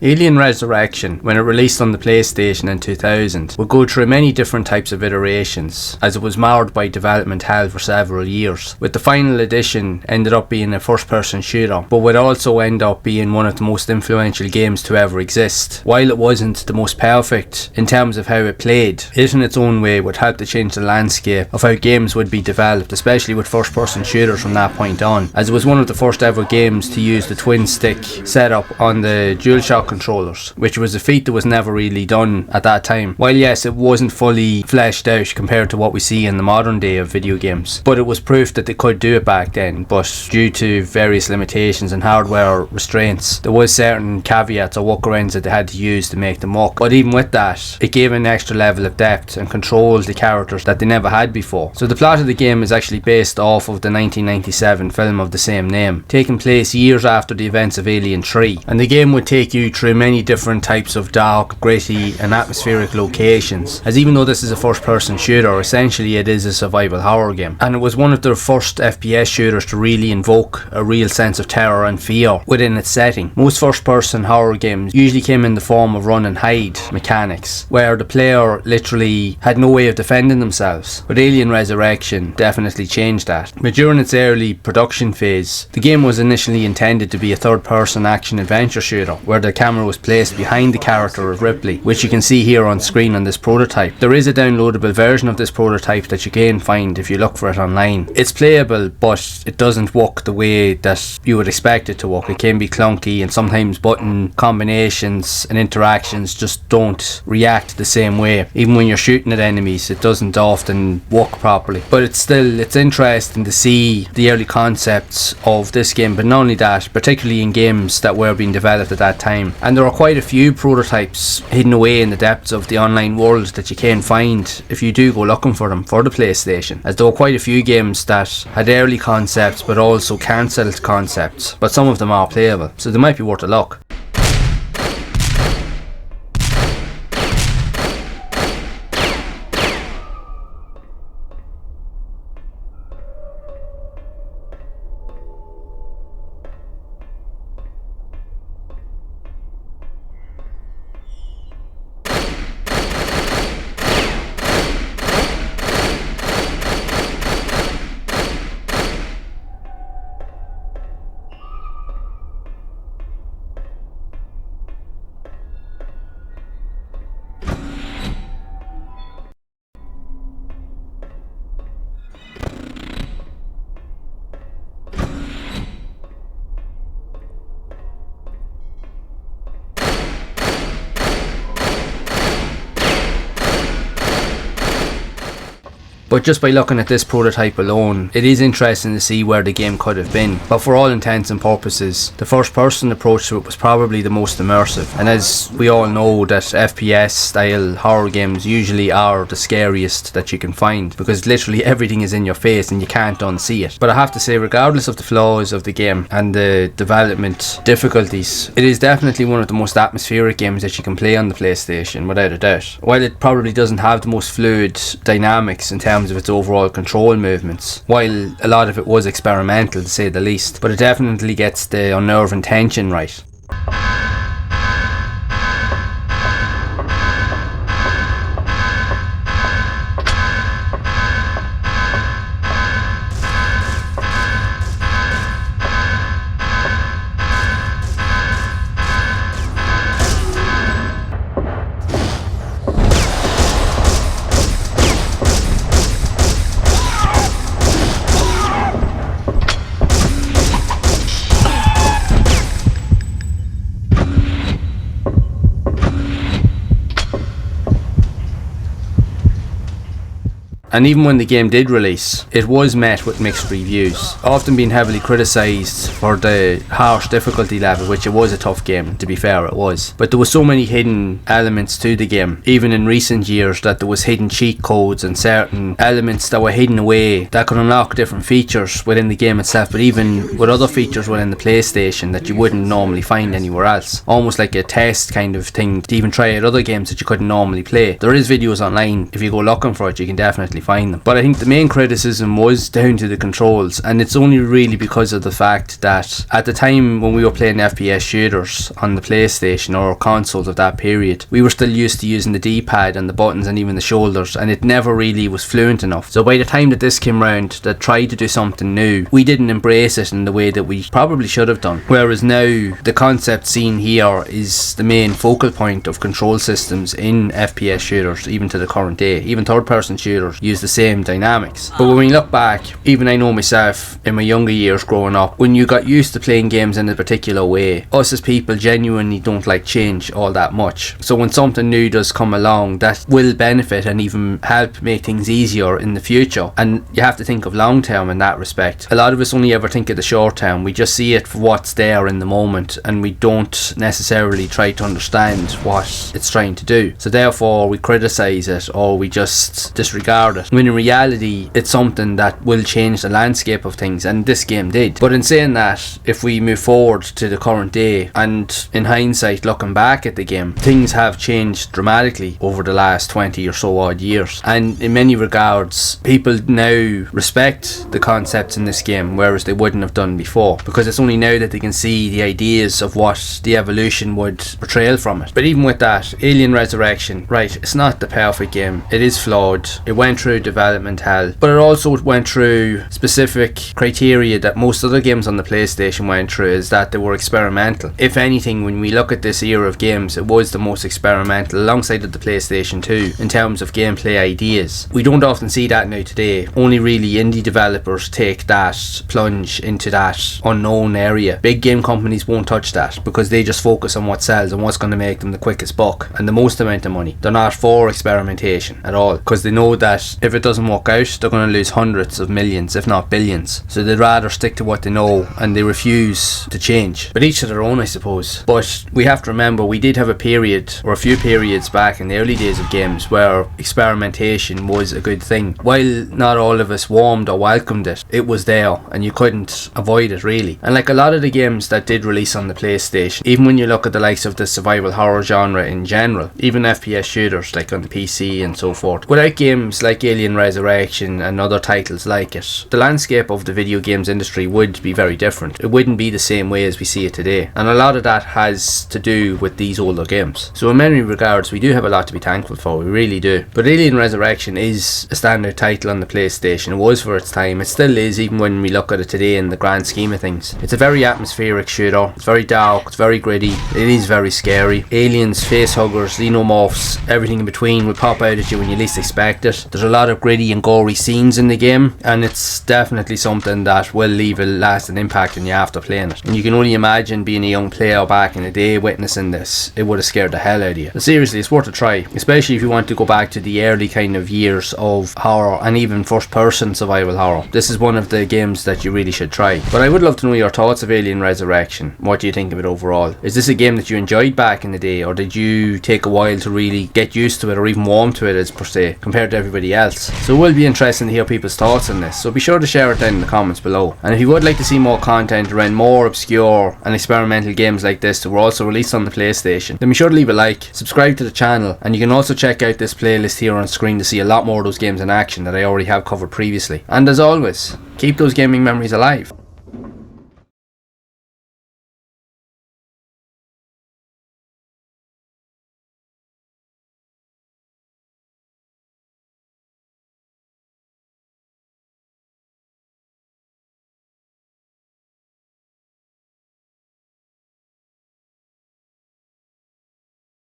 Alien Resurrection, when it released on the PlayStation in 2000, would go through many different types of iterations, as it was marred by development hell for several years, with the final edition ended up being a first-person shooter, but would also end up being one of the most influential games to ever exist. While it wasn't the most perfect in terms of how it played, it in its own way would help to change the landscape of how games would be developed, especially with first-person shooters from that point on, as it was one of the first ever games to use the twin stick setup on the DualShock controllers, which was a feat that was never really done at that time. While yes, it wasn't fully fleshed out compared to what we see in the modern day of video games, but it was proof that they could do it back then. But due to various limitations and hardware restraints, there was certain caveats or workarounds that they had to use to make them work. But even with that, it gave an extra level of depth and controlled the characters that they never had before. So the plot of the game is actually based off of the 1997 film of the same name, taking place years after the events of Alien 3, and the game would take you through many different types of dark, gritty and atmospheric locations, as even though this is a first person shooter, essentially it is a survival horror game, and it was one of their first FPS shooters to really invoke a real sense of terror and fear within its setting. Most first person horror games usually came in the form of run and hide mechanics, where the player literally had no way of defending themselves, but Alien Resurrection definitely changed that. But during its early production phase, the game was initially intended to be a third person action adventure shooter, where the camera was placed behind the character of Ripley, which you can see here on screen on this prototype. There is a downloadable version of this prototype that you can find if you look for it online. It's playable, but it doesn't work the way that you would expect it to work. It can be clunky, and sometimes button combinations and interactions just don't react the same way. Even when you're shooting at enemies, it doesn't often work properly. But it's interesting to see the early concepts of this game, but not only that, particularly in games that were being developed at that time. And there are quite a few prototypes hidden away in the depths of the online world that you can find if you do go looking for them for the PlayStation, as there were quite a few games that had early concepts but also cancelled concepts, but some of them are playable, so they might be worth a look. But just by looking at this prototype alone, it is interesting to see where the game could have been. But for all intents and purposes, the first person approach to it was probably the most immersive. And as we all know, that FPS style horror games usually are the scariest that you can find, because literally everything is in your face and you can't unsee it. But I have to say, regardless of the flaws of the game and the development difficulties, it is definitely one of the most atmospheric games that you can play on the PlayStation, without a doubt. While it probably doesn't have the most fluid dynamics in terms of its overall control movements, while a lot of it was experimental to say the least, but it definitely gets the unnerving tension right. And even when the game did release, it was met with mixed reviews, often being heavily criticised for the harsh difficulty level, which it was a tough game, to be fair, it was. But there were so many hidden elements to the game, even in recent years, that there was hidden cheat codes and certain elements that were hidden away that could unlock different features within the game itself, but even with other features within the PlayStation that you wouldn't normally find anywhere else. Almost like a test kind of thing to even try out other games that you couldn't normally play. There is videos online, if you go looking for it, you can definitely find them. But I think the main criticism was down to the controls, and it's only really because of the fact that at the time when we were playing FPS shooters on the PlayStation or consoles of that period, we were still used to using the D-pad and the buttons and even the shoulders, and it never really was fluent enough. So by the time that this came round that tried to do something new, we didn't embrace it in the way that we probably should have done. Whereas now the concept seen here is the main focal point of control systems in FPS shooters, even to the current day. Even third person shooters use the same dynamics. But when we look back, even I know myself in my younger years growing up, when you got used to playing games in a particular way, us as people genuinely don't like change all that much. So when something new does come along that will benefit and even help make things easier in the future, and you have to think of long term in that respect. A lot of us only ever think of the short term. We just see it for what's there in the moment, and we don't necessarily try to understand what it's trying to do. So therefore we criticize it or we just disregard it, when in reality it's something that will change the landscape of things, and this game did. But in saying that, if we move forward to the current day, and in hindsight looking back at the game, things have changed dramatically over the last 20 or so odd years, and in many regards people now respect the concepts in this game, whereas they wouldn't have done before, because it's only now that they can see the ideas of what the evolution would portray from it. But even with that, Alien Resurrection, right, it's not the perfect game. It is flawed. It went through development hell, but it also went through specific criteria that most other games on the PlayStation went through, is that they were experimental. If anything, when we look at this era of games, it was the most experimental alongside of the PlayStation 2 in terms of gameplay ideas. We don't often see that now today. Only really indie developers take that plunge into that unknown area. Big game companies won't touch that because they just focus on what sells and what's going to make them the quickest buck and the most amount of money. They're not for experimentation at all, because they know that if it doesn't work out, they're going to lose hundreds of millions, if not billions. So they'd rather stick to what they know, and they refuse to change. But each to their own, I suppose. But we have to remember, we did have a period, or a few periods back in the early days of games, where experimentation was a good thing. While not all of us warmed or welcomed it, it was there and you couldn't avoid it really. And like a lot of the games that did release on the PlayStation, even when you look at the likes of the survival horror genre in general, even FPS shooters like on the PC and so forth, without games like Alien Resurrection and other titles like it, the landscape of the video games industry would be very different. It wouldn't be the same way as we see it today, and a lot of that has to do with these older games. So in many regards we do have a lot to be thankful for, we really do. But Alien Resurrection is a standard title on the PlayStation. It was for its time, it still is, even when we look at it today in the grand scheme of things. It's a very atmospheric shooter, it's very dark, it's very gritty, it is very scary. Aliens, facehuggers, xenomorphs, everything in between will pop out at you when you least expect it. There's a lot of gritty and gory scenes in the game, and it's definitely something that will leave a lasting impact on you after playing it. And you can only imagine being a young player back in the day witnessing this. It would have scared the hell out of you. But seriously, it's worth a try, especially if you want to go back to the early kind of years of horror and even first person survival horror. This is one of the games that you really should try. But I would love to know your thoughts of Alien Resurrection. What do you think of it overall? Is this a game that you enjoyed back in the day, or did you take a while to really get used to it or even warm to it as per se compared to everybody else? So it will be interesting to hear people's thoughts on this, so be sure to share it down in the comments below. And if you would like to see more content around more obscure and experimental games like this that were also released on the PlayStation, then be sure to leave a like, subscribe to the channel, and you can also check out this playlist here on screen to see a lot more of those games in action that I already have covered previously. And as always, keep those gaming memories alive.